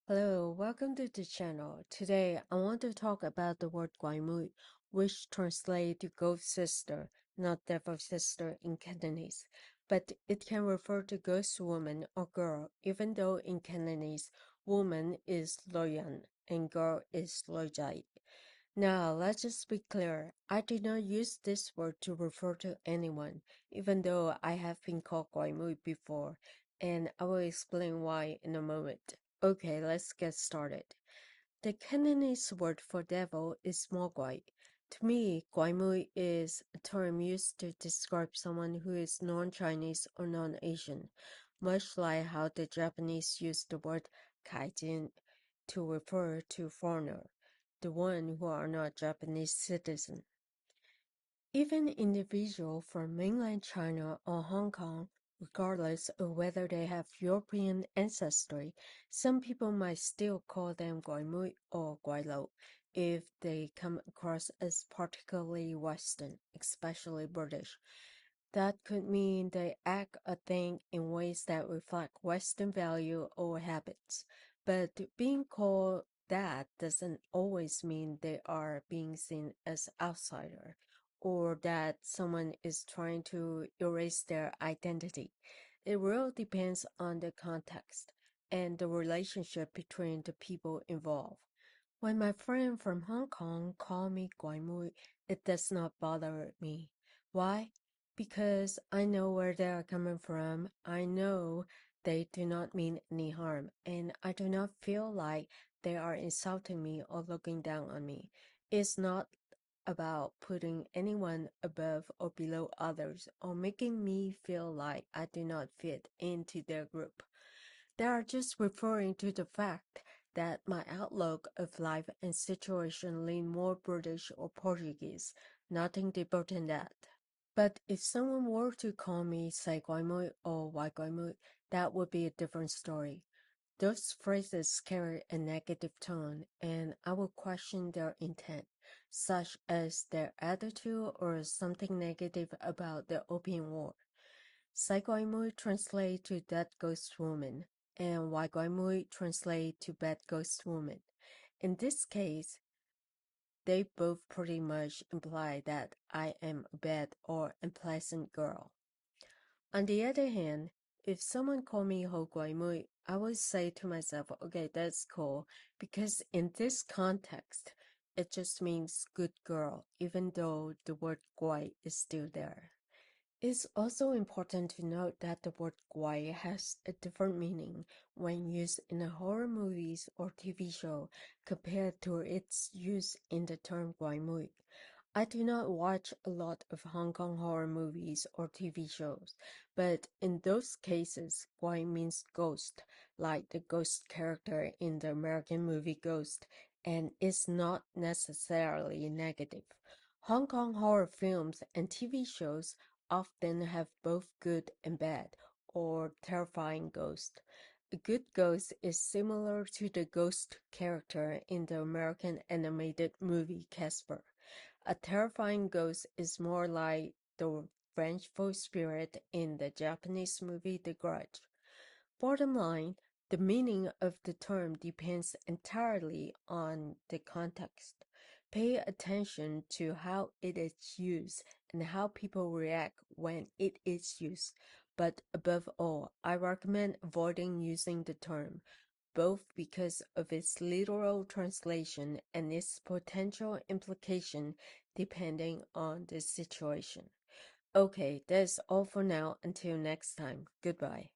Hello, welcome to the channel. Today, I want to talk about the word Gweilmui, which translates to ghost sister, not devil sister in Cantonese. But it can refer to ghost woman or girl, even though in Cantonese, woman is Loyan and girl is Lojai. Now, let's just be clear. I do not use this word to refer to anyone, even though I have been called Gweilmui before, and I will explain why in a moment. Okay, let's get started. The Cantonese word for devil is mogwai. To me, Gweilmui is a term used to describe someone who is non-Chinese or non-Asian, much like how the Japanese use the word kaijin to refer to foreigner, the one who are not Japanese citizen. Even individuals from mainland China or Hong Kong, regardless of whether they have European ancestry, some people might still call them Gweilmui or Gweilo if they come across as particularly Western, especially British. That could mean they act or think in ways that reflect Western value or habits. But being called that doesn't always mean they are being seen as outsider or that someone is trying to erase their identity. It really depends on the context and the relationship between the people involved. When my friend from Hong Kong called me Gweilmui, it does not bother me. Why? Because I know where they are coming from. I know they do not mean any harm, and I do not feel like they are insulting me or looking down on me. It's not about putting anyone above or below others or making me feel like I do not fit into their group. They are just referring to the fact that my outlook of life and situation lean more British or Portuguese, nothing deeper than that. But if someone were to call me Sai Gweilmui or Wai Gweilmui, that would be a different story. Those phrases carry a negative tone, and I will question their intent, such as their attitude or something negative about the Opium War. Saigwaimui translate to Dead Ghost Woman, and Waigwaimui translate to Bad Ghost Woman. In this case, they both pretty much imply that I am a bad or unpleasant girl. On the other hand, if someone called me Ho Guaimui, I would say to myself, okay, that's cool, because in this context, it just means good girl, even though the word guai is still there. It's also important to note that the word guai has a different meaning when used in a horror movies or TV show compared to its use in the term guaimui. I do not watch a lot of Hong Kong horror movies or TV shows, but in those cases, guai means ghost, like the ghost character in the American movie Ghost, and is not necessarily negative. Hong Kong horror films and TV shows often have both good and bad, or terrifying ghosts. A good ghost is similar to the ghost character in the American animated movie Casper. A terrifying ghost is more like the vengeful spirit in the Japanese movie The Grudge. Bottom line, the meaning of the term depends entirely on the context. Pay attention to how it is used and how people react when it is used. But above all, I recommend avoiding using the term, both because of its literal translation and its potential implication depending on the situation. Okay, that's all for now. Until next time. Goodbye.